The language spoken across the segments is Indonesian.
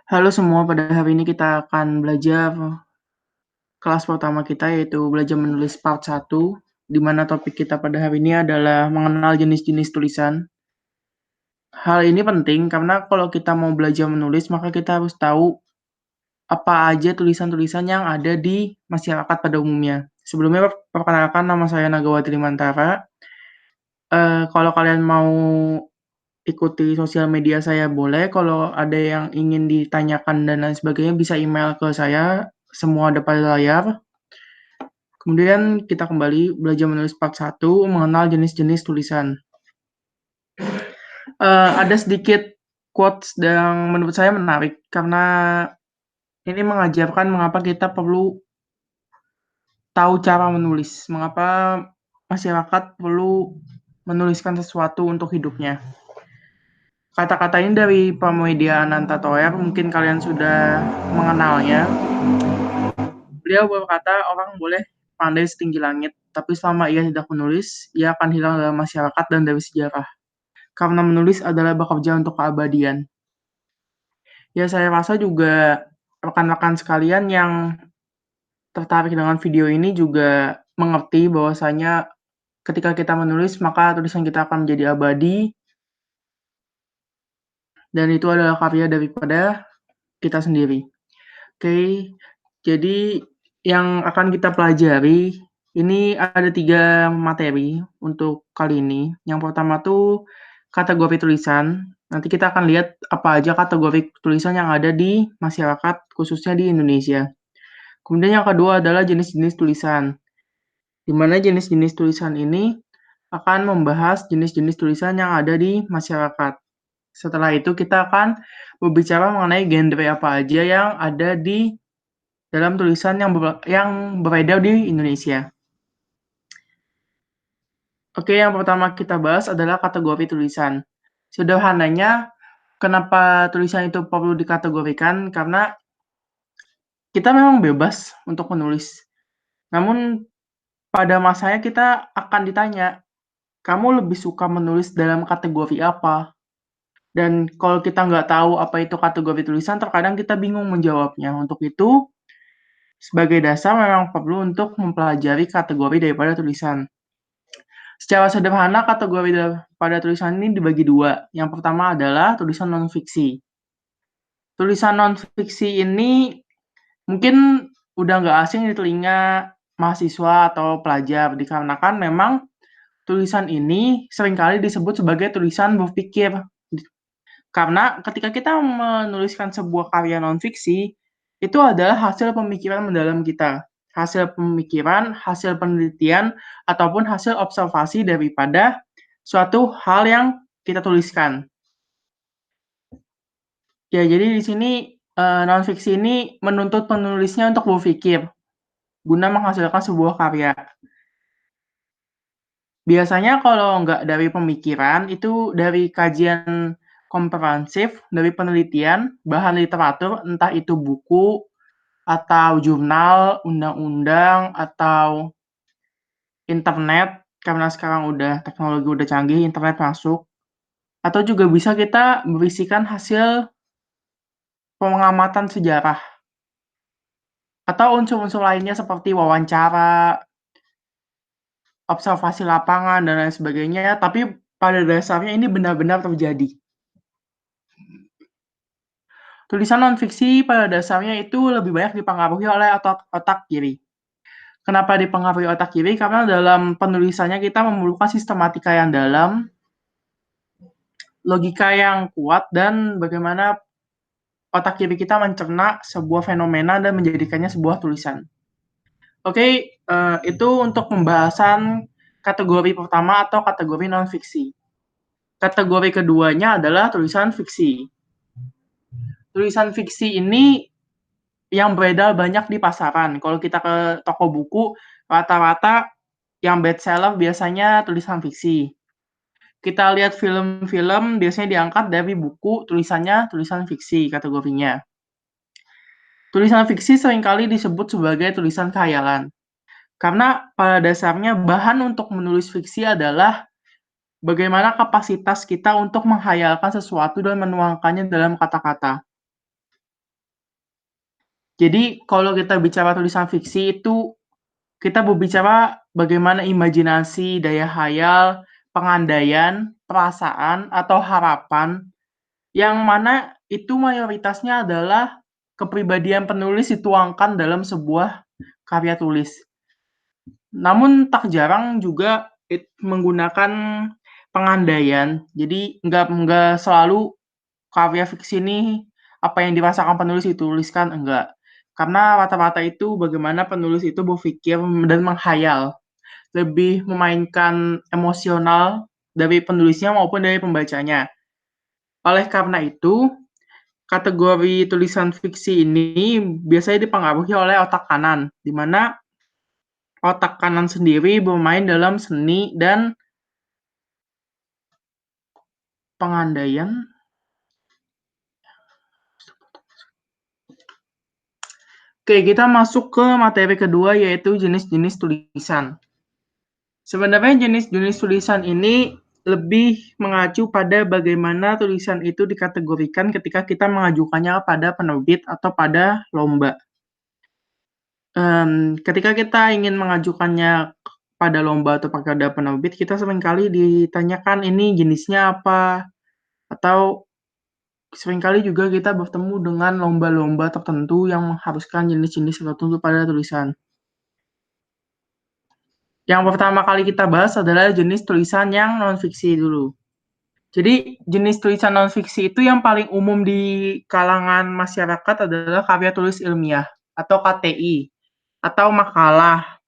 Halo semua, pada hari ini kita akan belajar kelas pertama kita yaitu belajar menulis part 1, di mana topik kita pada hari ini adalah mengenal jenis-jenis tulisan. Hal ini penting karena kalau kita mau belajar menulis maka kita harus tahu apa aja tulisan-tulisan yang ada di masyarakat pada umumnya. Sebelumnya perkenalkan, nama saya Nagawati Limantara. Kalau kalian mau ikuti sosial media saya boleh, kalau ada yang ingin ditanyakan dan lain sebagainya bisa email ke saya, semua ada pada layar. Kemudian kita kembali belajar menulis part 1, mengenal jenis-jenis tulisan. Ada sedikit quotes yang menurut saya menarik, karena ini mengajarkan mengapa kita perlu tahu cara menulis, mengapa masyarakat perlu menuliskan sesuatu untuk hidupnya. Kata-kata ini dari Pramoedya Ananta Toer, mungkin kalian sudah mengenalnya. Beliau berkata, orang boleh pandai setinggi langit, tapi selama ia tidak menulis, ia akan hilang dalam masyarakat dan dari sejarah. Karena menulis adalah bekerja untuk keabadian. Ya, saya rasa juga rekan-rekan sekalian yang tertarik dengan video ini juga mengerti bahwasanya ketika kita menulis, maka tulisan kita akan menjadi abadi, dan itu adalah karya daripada kita sendiri. Oke, jadi yang akan kita pelajari, ini ada 3 materi untuk kali ini. Yang pertama tuh kategori tulisan. Nanti kita akan lihat apa aja kategori tulisan yang ada di masyarakat, khususnya di Indonesia. Kemudian yang kedua adalah jenis-jenis tulisan, di mana jenis-jenis tulisan ini akan membahas jenis-jenis tulisan yang ada di masyarakat. Setelah itu kita akan berbicara mengenai genre apa aja yang ada di dalam tulisan yang beredar di Indonesia. Oke, yang pertama kita bahas adalah kategori tulisan. Sederhananya, kenapa tulisan itu perlu dikategorikan? Karena kita memang bebas untuk menulis. Namun pada masanya kita akan ditanya, kamu lebih suka menulis dalam kategori apa? Dan kalau kita nggak tahu apa itu kategori tulisan, terkadang kita bingung menjawabnya. Untuk itu, sebagai dasar memang perlu untuk mempelajari kategori daripada tulisan. Secara sederhana, kategori pada tulisan ini dibagi dua. Yang pertama adalah tulisan non-fiksi. Tulisan non-fiksi ini mungkin udah nggak asing di telinga mahasiswa atau pelajar, dikarenakan memang tulisan ini seringkali disebut sebagai tulisan berpikir. Karena ketika kita menuliskan sebuah karya non-fiksi, itu adalah hasil pemikiran mendalam kita. Hasil pemikiran, hasil penelitian, ataupun hasil observasi daripada suatu hal yang kita tuliskan. Ya, jadi di sini non-fiksi ini menuntut penulisnya untuk berpikir guna menghasilkan sebuah karya. Biasanya kalau nggak dari pemikiran, itu dari kajian komprehensif, dari penelitian, bahan literatur, entah itu buku, atau jurnal, undang-undang, atau internet, karena sekarang teknologi udah canggih, internet masuk, atau juga bisa kita berisikan hasil pengamatan sejarah, atau unsur-unsur lainnya seperti wawancara, observasi lapangan, dan lain sebagainya, tapi pada dasarnya ini benar-benar terjadi. Tulisan non-fiksi pada dasarnya itu lebih banyak dipengaruhi oleh otak kiri. Kenapa dipengaruhi otak kiri? Karena dalam penulisannya kita memerlukan sistematika yang dalam, logika yang kuat, dan bagaimana otak kiri kita mencerna sebuah fenomena dan menjadikannya sebuah tulisan. Oke, itu untuk pembahasan kategori pertama atau kategori non-fiksi. Kategori keduanya adalah tulisan fiksi. Tulisan fiksi ini yang beredar banyak di pasaran. Kalau kita ke toko buku, rata-rata yang bestseller biasanya tulisan fiksi. Kita lihat film-film biasanya diangkat dari buku, tulisannya tulisan fiksi kategorinya. Tulisan fiksi seringkali disebut sebagai tulisan khayalan. Karena pada dasarnya bahan untuk menulis fiksi adalah bagaimana kapasitas kita untuk menghayalkan sesuatu dan menuangkannya dalam kata-kata. Jadi kalau kita bicara tulisan fiksi itu, kita berbicara bagaimana imajinasi, daya hayal, pengandaian, perasaan, atau harapan, yang mana itu mayoritasnya adalah kepribadian penulis dituangkan dalam sebuah karya tulis. Namun tak jarang juga menggunakan pengandaian, jadi nggak selalu karya fiksi ini apa yang dirasakan penulis dituliskan, enggak. Karena rata-rata itu bagaimana penulis itu berpikir dan menghayal, lebih memainkan emosional dari penulisnya maupun dari pembacanya. Oleh karena itu, kategori tulisan fiksi ini biasanya dipengaruhi oleh otak kanan, di mana otak kanan sendiri bermain dalam seni dan pengandaian. Oke, kita masuk ke materi kedua, yaitu jenis-jenis tulisan. Sebenarnya jenis-jenis tulisan ini lebih mengacu pada bagaimana tulisan itu dikategorikan ketika kita mengajukannya pada penerbit atau pada lomba. Ketika kita ingin mengajukannya pada lomba atau pada penerbit, kita seringkali ditanyakan ini jenisnya apa, atau seringkali juga kita bertemu dengan lomba-lomba tertentu yang mengharuskan jenis-jenis tertentu pada tulisan. Yang pertama kali kita bahas adalah jenis tulisan yang non-fiksi dulu. Jadi jenis tulisan non-fiksi itu yang paling umum di kalangan masyarakat adalah karya tulis ilmiah atau KTI atau makalah.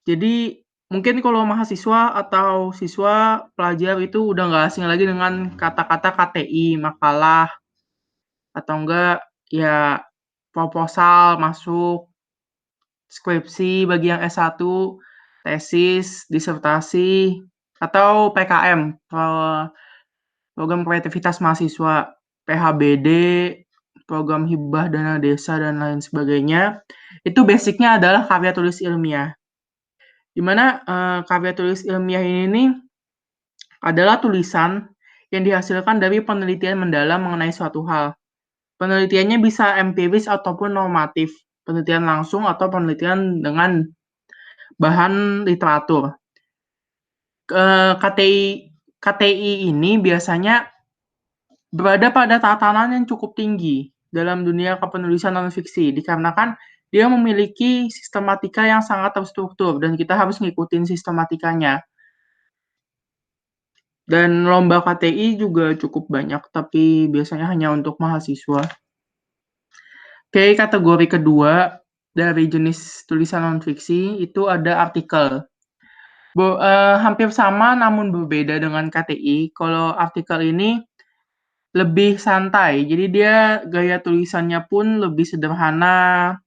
Jadi mungkin kalau mahasiswa atau siswa pelajar itu udah nggak asing lagi dengan kata-kata KTI, makalah, atau enggak ya proposal masuk, skripsi bagi yang S1, tesis, disertasi, atau PKM, program kreativitas mahasiswa, PHBD, program hibah dana desa, dan lain sebagainya. Itu basicnya adalah karya tulis ilmiah. Di mana karya tulis ilmiah ini nih adalah tulisan yang dihasilkan dari penelitian mendalam mengenai suatu hal. Penelitiannya bisa empiris ataupun normatif, penelitian langsung atau penelitian dengan bahan literatur. KTI ini biasanya berada pada tatanan yang cukup tinggi dalam dunia kepenulisan non-fiksi, dikarenakan dia memiliki sistematika yang sangat terstruktur dan kita harus ngikutin sistematikanya. Dan lomba KTI juga cukup banyak, tapi biasanya hanya untuk mahasiswa. Oke, kategori kedua dari jenis tulisan non-fiksi itu ada artikel. Hampir sama namun berbeda dengan KTI. Kalau artikel ini lebih santai, jadi dia gaya tulisannya pun lebih sederhana,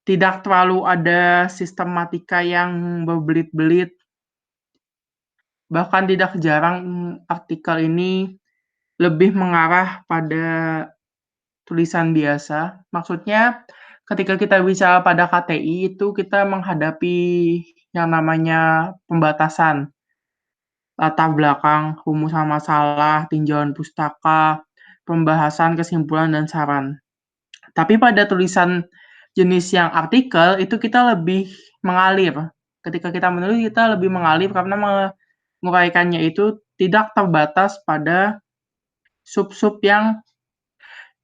tidak terlalu ada sistematika yang berbelit-belit. Bahkan tidak jarang artikel ini lebih mengarah pada tulisan biasa. Maksudnya ketika kita bicara pada KTI itu kita menghadapi yang namanya pembatasan. Latar belakang, rumusan masalah, tinjauan pustaka, pembahasan, kesimpulan, dan saran. Tapi pada tulisan jenis yang artikel itu kita lebih mengalir. Ketika kita menulis kita lebih mengalir karena menguraikannya itu tidak terbatas pada sub-sub yang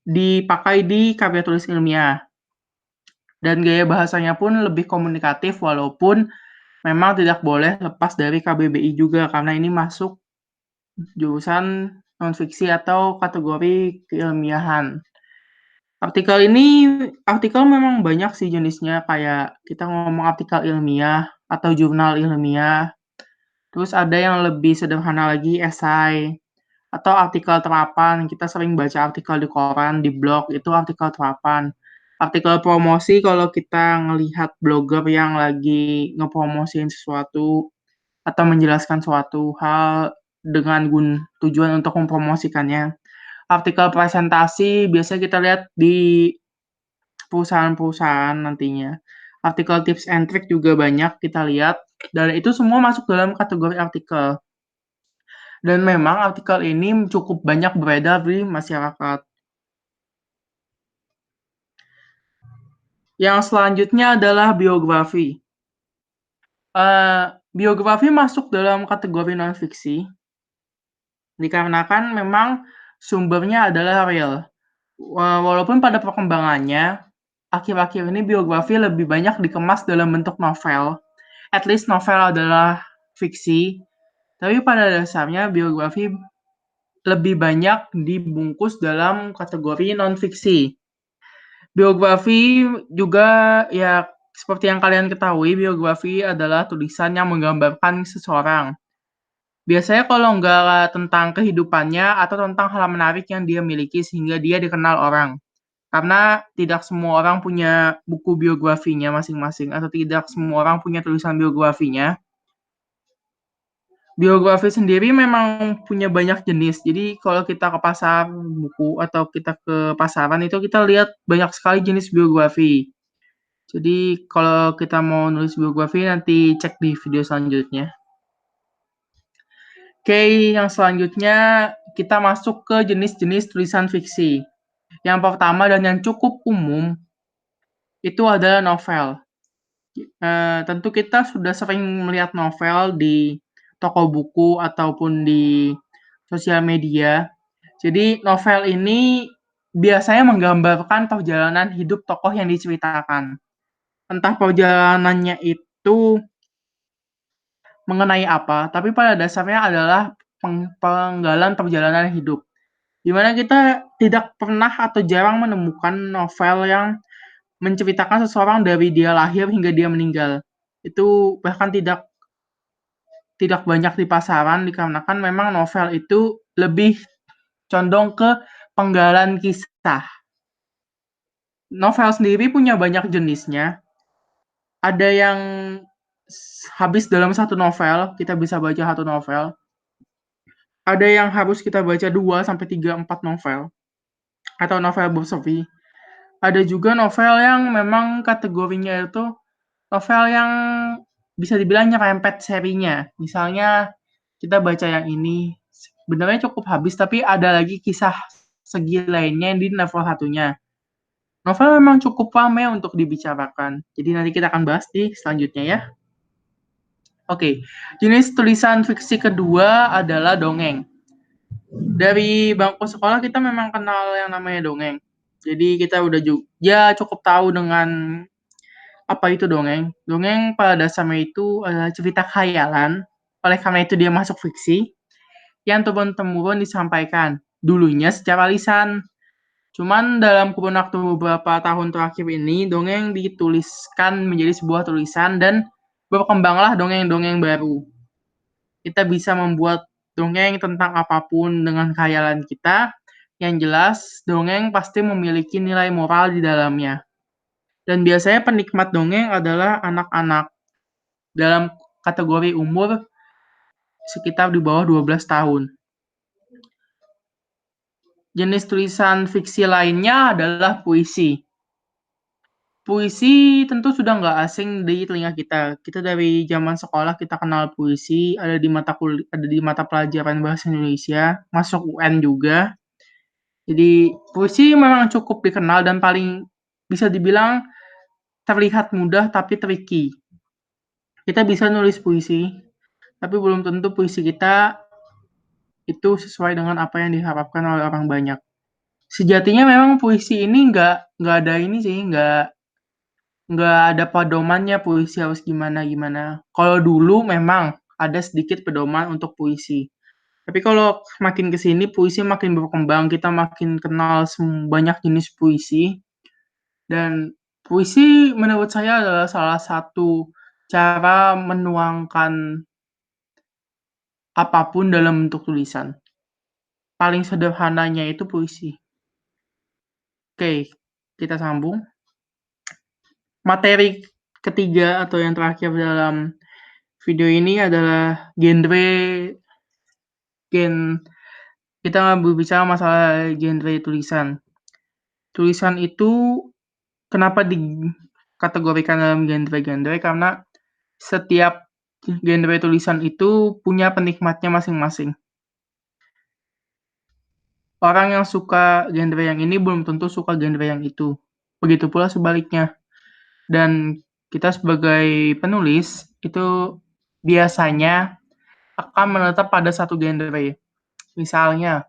dipakai di karya tulis ilmiah. Dan gaya bahasanya pun lebih komunikatif walaupun memang tidak boleh lepas dari KBBI juga karena ini masuk jurusan non-fiksi atau kategori keilmiahan. Artikel memang banyak sih jenisnya, kayak kita ngomong artikel ilmiah atau jurnal ilmiah, terus ada yang lebih sederhana lagi esai, atau artikel terapan, kita sering baca artikel di koran, di blog, itu artikel terapan. Artikel promosi kalau kita ngelihat blogger yang lagi ngepromosiin sesuatu atau menjelaskan suatu hal dengan tujuan untuk mempromosikannya. Artikel presentasi biasanya kita lihat di perusahaan-perusahaan nantinya. Artikel tips and trick juga banyak kita lihat, dan itu semua masuk dalam kategori artikel. Dan memang artikel ini cukup banyak beredar di masyarakat. Yang selanjutnya adalah biografi. Biografi masuk dalam kategori non-fiksi, dikarenakan memang sumbernya adalah real. Walaupun pada perkembangannya, akhir-akhir ini biografi lebih banyak dikemas dalam bentuk novel. At least novel adalah fiksi, tapi pada dasarnya biografi lebih banyak dibungkus dalam kategori non-fiksi. Biografi juga ya seperti yang kalian ketahui, biografi adalah tulisan yang menggambarkan seseorang. Biasanya kalau nggak tentang kehidupannya atau tentang hal menarik yang dia miliki sehingga dia dikenal orang. Karena tidak semua orang punya buku biografinya masing-masing atau tidak semua orang punya tulisan biografinya. Biografi sendiri memang punya banyak jenis. Jadi kalau kita ke pasar buku atau kita ke pasaran itu kita lihat banyak sekali jenis biografi. Jadi kalau kita mau nulis biografi nanti cek di video selanjutnya. Oke, yang selanjutnya kita masuk ke jenis-jenis tulisan fiksi. Yang pertama dan yang cukup umum itu adalah novel. Tentu kita sudah sering melihat novel di toko buku ataupun di sosial media. Jadi novel ini biasanya menggambarkan perjalanan hidup tokoh yang diceritakan. Entah perjalanannya itu mengenai apa, tapi pada dasarnya adalah penggalan perjalanan hidup. Di mana kita tidak pernah atau jarang menemukan novel yang menceritakan seseorang dari dia lahir hingga dia meninggal. Itu bahkan tidak tidak banyak di pasaran dikarenakan memang novel itu lebih condong ke penggalan kisah. Novel sendiri punya banyak jenisnya. Ada yang habis dalam satu novel, kita bisa baca satu novel. Ada yang harus kita baca 2 sampai 3, 4 novel atau novel berseri. Ada juga novel yang memang kategorinya itu novel yang bisa dibilang nyerempet serinya. Misalnya kita baca yang ini sebenarnya cukup habis tapi ada lagi kisah segi lainnya di novel satunya. Novel memang cukup ramai untuk dibicarakan. Jadi nanti kita akan bahas di selanjutnya ya. Oke, jenis tulisan fiksi kedua adalah dongeng. Dari bangku sekolah kita memang kenal yang namanya dongeng. Jadi kita udah ya cukup tahu dengan apa itu dongeng. Dongeng pada dasarnya itu adalah cerita khayalan. Oleh karena itu dia masuk fiksi yang turun-temurun disampaikan. Dulunya secara lisan. Cuman dalam kurun waktu beberapa tahun terakhir ini, dongeng dituliskan menjadi sebuah tulisan dan berkembanglah dongeng-dongeng baru. Kita bisa membuat dongeng tentang apapun dengan khayalan kita. Yang jelas, dongeng pasti memiliki nilai moral di dalamnya. Dan biasanya penikmat dongeng adalah anak-anak dalam kategori umur sekitar di bawah 12 tahun. Jenis tulisan fiksi lainnya adalah puisi. Puisi tentu sudah nggak asing di telinga kita. Kita dari zaman sekolah kita kenal puisi, ada di mata pelajaran bahasa Indonesia, masuk UN juga. Jadi puisi memang cukup dikenal dan paling bisa dibilang terlihat mudah tapi tricky. Kita bisa nulis puisi, tapi belum tentu puisi kita itu sesuai dengan apa yang diharapkan oleh orang banyak. Sejatinya memang puisi ini nggak ada ini sih, nggak ada pedomannya puisi harus gimana-gimana. Kalau dulu memang ada sedikit pedoman untuk puisi. Tapi kalau makin ke sini puisi makin berkembang, kita makin kenal banyak jenis puisi. Dan puisi menurut saya adalah salah satu cara menuangkan apapun dalam bentuk tulisan. Paling sederhananya itu puisi. Oke, kita sambung. Materi ketiga atau yang terakhir dalam video ini adalah kita berbicara masalah genre tulisan. Tulisan itu kenapa dikategorikan dalam genre-genre karena setiap genre tulisan itu punya penikmatnya masing-masing. Orang yang suka genre yang ini belum tentu suka genre yang itu. Begitu pula sebaliknya. Dan kita sebagai penulis itu biasanya akan menetap pada satu genre. Misalnya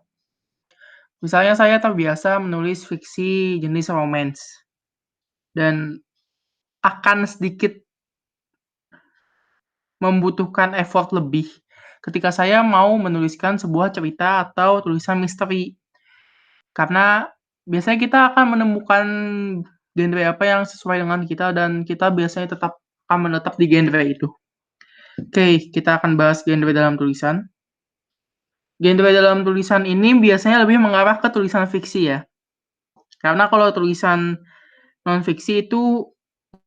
misalnya saya terbiasa menulis fiksi jenis romance dan akan sedikit membutuhkan effort lebih ketika saya mau menuliskan sebuah cerita atau tulisan misteri. Karena biasanya kita akan menemukan genre apa yang sesuai dengan kita dan kita biasanya tetap akan menetap di genre itu. Oke, kita akan bahas genre dalam tulisan. Genre dalam tulisan ini biasanya lebih mengarah ke tulisan fiksi ya. Karena kalau tulisan non-fiksi itu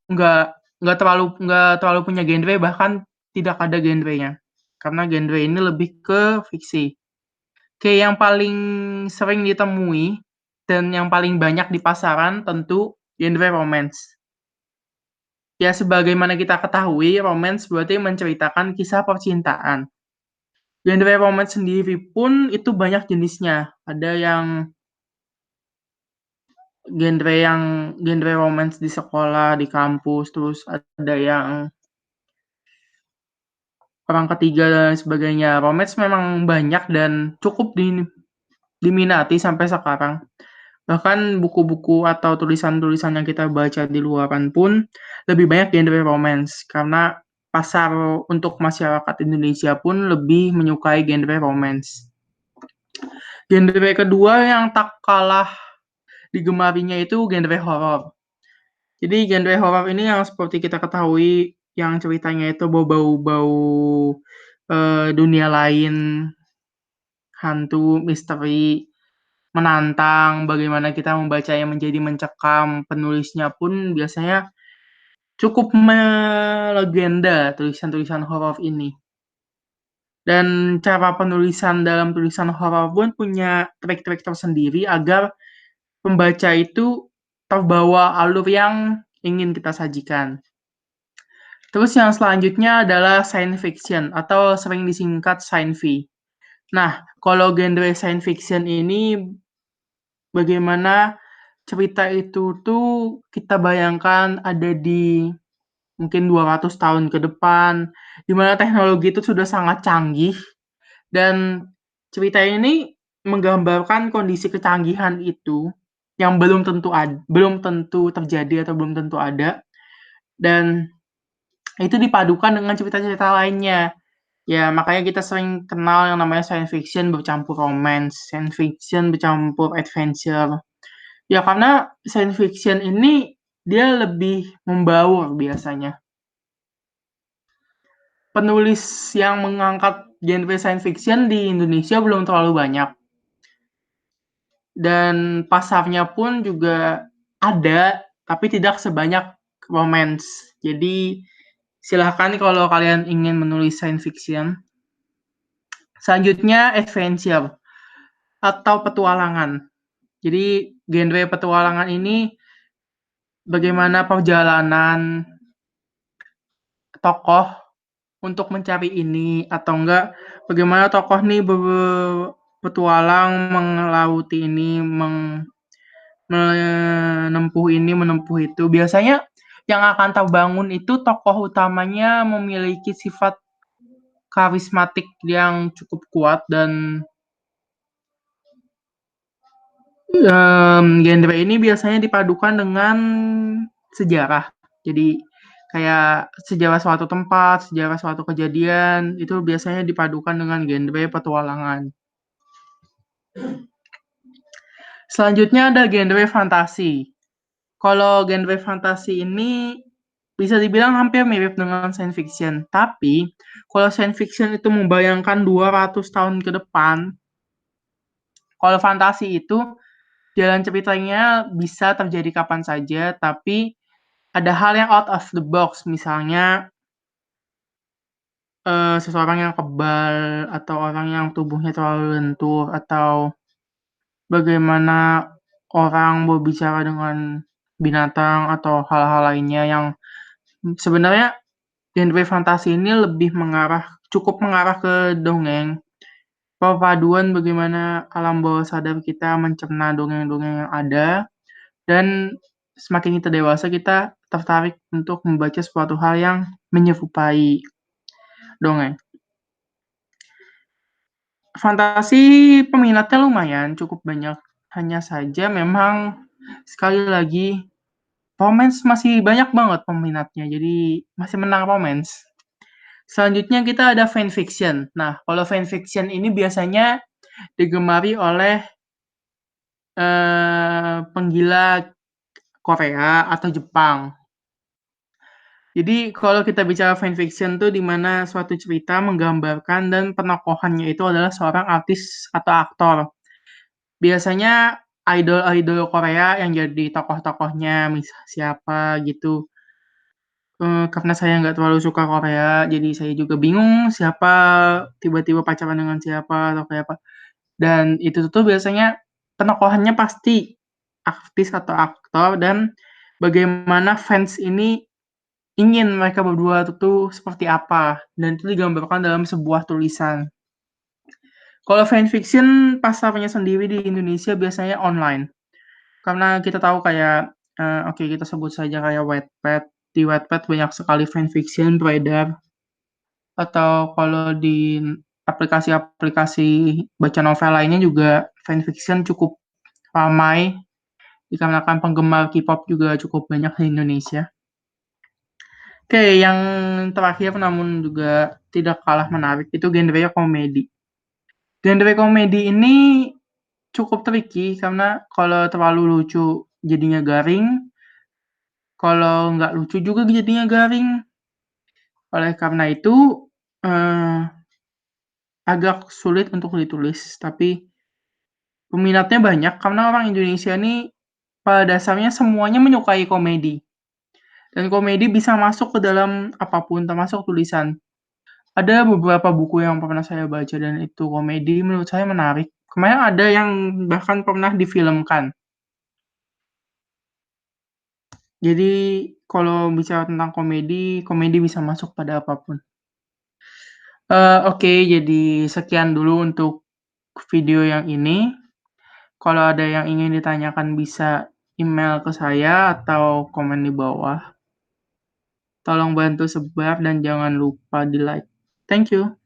nggak nggak terlalu punya genre, bahkan tidak ada genrenya. Karena genre ini lebih ke fiksi. Oke, yang paling sering ditemui dan yang paling banyak di pasaran tentu genre romance. Ya, sebagaimana kita ketahui, romance berarti menceritakan kisah percintaan. Genre romance sendiri pun itu banyak jenisnya. Ada yang genre romance di sekolah, di kampus, terus ada yang orang ketiga dan sebagainya. Romance memang banyak dan cukup diminati sampai sekarang. Bahkan buku-buku atau tulisan-tulisan yang kita baca di luaran pun lebih banyak genre romance karena pasar untuk masyarakat Indonesia pun lebih menyukai genre romance. Genre kedua yang tak kalah digemarinya itu genre horor. Jadi genre horor ini yang seperti kita ketahui yang ceritanya itu bau-bau dunia lain, hantu, misteri, menantang, bagaimana kita membacanya menjadi mencekam. Penulisnya pun biasanya cukup melegenda tulisan-tulisan horor ini. Dan cara penulisan dalam tulisan horor pun punya trik-trik tersendiri agar pembaca itu terbawa alur yang ingin kita sajikan. Terus yang selanjutnya adalah science fiction atau sering disingkat sci-fi. Nah, kalau genre science fiction ini bagaimana cerita itu tuh kita bayangkan ada di mungkin 200 tahun ke depan, di mana teknologi itu sudah sangat canggih dan cerita ini menggambarkan kondisi kecanggihan itu yang belum tentu terjadi atau belum tentu ada, dan itu dipadukan dengan cerita-cerita lainnya. Ya, makanya kita sering kenal yang namanya science fiction bercampur romance, science fiction bercampur adventure. Ya, karena science fiction ini dia lebih membaur biasanya. Penulis yang mengangkat genre science fiction di Indonesia belum terlalu banyak. Dan pasarnya pun juga ada, tapi tidak sebanyak romance. Jadi, silahkan kalau kalian ingin menulis science fiction. Selanjutnya adventure atau petualangan. Jadi genre petualangan ini bagaimana perjalanan tokoh untuk mencari ini atau enggak bagaimana tokoh nih berpetualang melauti ini, menempuh ini, menempuh itu. Biasanya yang akan terbangun itu tokoh utamanya memiliki sifat karismatik yang cukup kuat dan genre ini biasanya dipadukan dengan sejarah. Jadi kayak sejarah suatu tempat, sejarah suatu kejadian, itu biasanya dipadukan dengan genre petualangan. Selanjutnya ada genre fantasi. Kalau genre fantasi ini bisa dibilang hampir mirip dengan science fiction, tapi kalau science fiction itu membayangkan 200 tahun ke depan, kalau fantasi itu jalan ceritanya bisa terjadi kapan saja, tapi ada hal yang out of the box, misalnya seseorang yang kebal atau orang yang tubuhnya terlalu lentur atau bagaimana orang berbicara dengan binatang atau hal-hal lainnya yang sebenarnya genre fantasi ini lebih cukup mengarah ke dongeng. Perpaduan bagaimana alam bawah sadar kita mencerna dongeng-dongeng yang ada dan semakin kita dewasa kita tertarik untuk membaca suatu hal yang menyerupai dongeng. Fantasi peminatnya lumayan, cukup banyak. Hanya saja memang sekali lagi romance masih banyak banget peminatnya, jadi masih menang romance. Selanjutnya kita ada fanfiction. Nah, kalau fanfiction ini biasanya digemari oleh penggila Korea atau Jepang. Jadi kalau kita bicara fanfiction tuh di mana suatu cerita menggambarkan dan penokohannya itu adalah seorang artis atau aktor. Biasanya idol-idol Korea yang jadi tokoh-tokohnya, misal siapa gitu. Karena saya nggak terlalu suka Korea, jadi saya juga bingung siapa tiba-tiba pacaran dengan siapa atau kayak apa. Dan itu tuh biasanya penokohannya pasti artis atau aktor dan bagaimana fans ini ingin mereka berdua tuh seperti apa, dan itu digambarkan dalam sebuah tulisan. Kalau fanfiction pasarnya sendiri di Indonesia biasanya online, karena kita tahu kayak, oke kita sebut saja kayak Wattpad. Di Wattpad banyak sekali fanfiction beredar, atau kalau di aplikasi-aplikasi baca novel lainnya juga fanfiction cukup ramai, dikarenakan penggemar K-pop juga cukup banyak di Indonesia. Oke, yang terakhir namun juga tidak kalah menarik itu genrenya komedi. Genre komedi ini cukup tricky karena kalau terlalu lucu jadinya garing, kalau nggak lucu juga jadinya garing. Oleh karena itu, eee, agak sulit untuk ditulis, tapi peminatnya banyak karena orang Indonesia ini pada dasarnya semuanya menyukai komedi, dan komedi bisa masuk ke dalam apapun termasuk tulisan. Ada beberapa buku yang pernah saya baca dan itu komedi menurut saya menarik. Kemarin ada yang bahkan pernah difilmkan. Jadi kalau bicara tentang komedi, komedi bisa masuk pada apapun. Oke, jadi sekian dulu untuk video yang ini. Kalau ada yang ingin ditanyakan bisa email ke saya atau komen di bawah. Tolong bantu sebar dan jangan lupa di-like. Thank you.